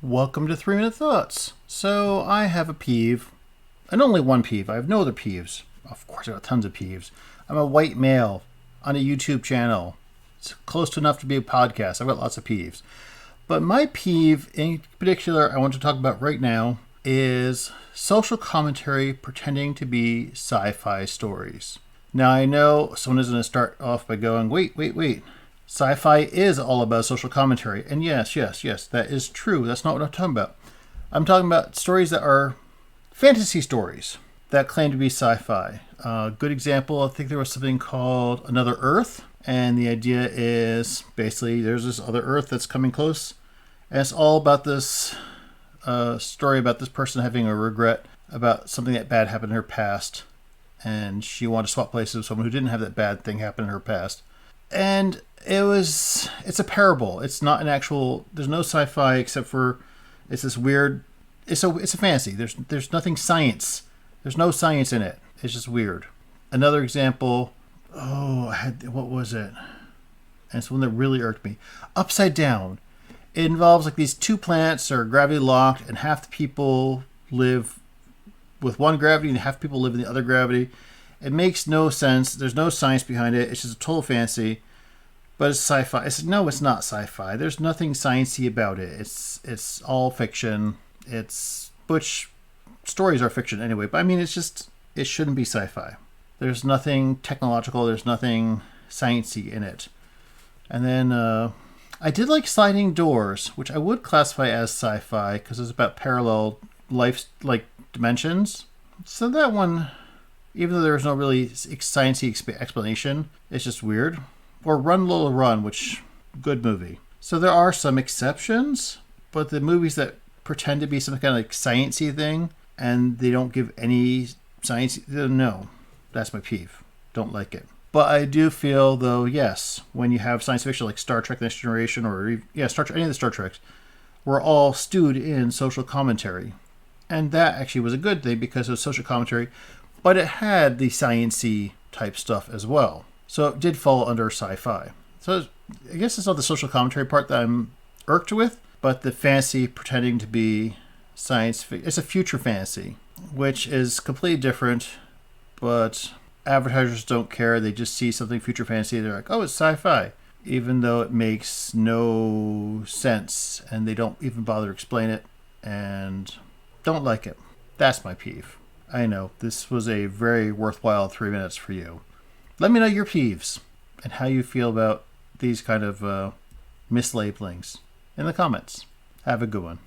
Welcome to 3 Minute Thoughts. So, I have a peeve, and only one peeve. I have no other peeves. Of course, I have tons of peeves. I'm a white male on a YouTube channel. It's close to enough to be a podcast. I've got lots of peeves. But my peeve in particular, I want to talk about right now, is social commentary pretending to be sci-fi stories. Now, I know someone is going to start off by going, wait. Sci-fi is all about social commentary. And yes, that is true. That's not what I'm talking about. I'm talking about stories that are fantasy stories that claim to be sci-fi. Good example, I think there was something called Another Earth. And the idea is basically there's this other Earth that's coming close. And it's all about this story about this person having a regret about something that bad happened in her past. And she wanted to swap places with someone who didn't have that bad thing happen in her past. And it's a parable. It's not an actual, there's no sci-fi except for it's this weird, it's a fantasy. There's nothing science. There's no science in it. It's just weird. Another example, what was it? And it's one that really irked me. Upside Down. It involves like these two planets are gravity locked and half the people live with one gravity and half the people live in the other gravity. It makes no sense. There's no science behind it. It's just a total fantasy. But it's sci-fi. No, it's not sci-fi. There's nothing sciencey about it. It's all fiction. Which stories are fiction anyway. But I mean, it shouldn't be sci-fi. There's nothing technological. There's nothing sciencey in it. And then I did like Sliding Doors, which I would classify as sci-fi because it's about parallel life like dimensions. So that one, even though there was no really sciencey explanation, it's just weird. Or Run Lola Run, which good movie. So there are some exceptions, but the movies that pretend to be some kind of like sciencey thing and they don't give any science, no, that's my peeve. Don't like it. But I do feel though, yes, when you have science fiction like Star Trek: Next Generation or Star Trek, any of the Star Treks, we're all stewed in social commentary, and that actually was a good thing because it was social commentary, but it had the sciencey type stuff as well. So it did fall under sci-fi. So I guess it's not the social commentary part that I'm irked with, but the fantasy pretending to be science fiction. It's a future fantasy, which is completely different, but advertisers don't care. They just see something future fantasy. They're like, oh, it's sci-fi, even though it makes no sense, and they don't even bother to explain it, and don't like it. That's my peeve. I know, this was a very worthwhile 3 minutes for you. Let me know your peeves and how you feel about these kind of mislabelings in the comments. Have a good one.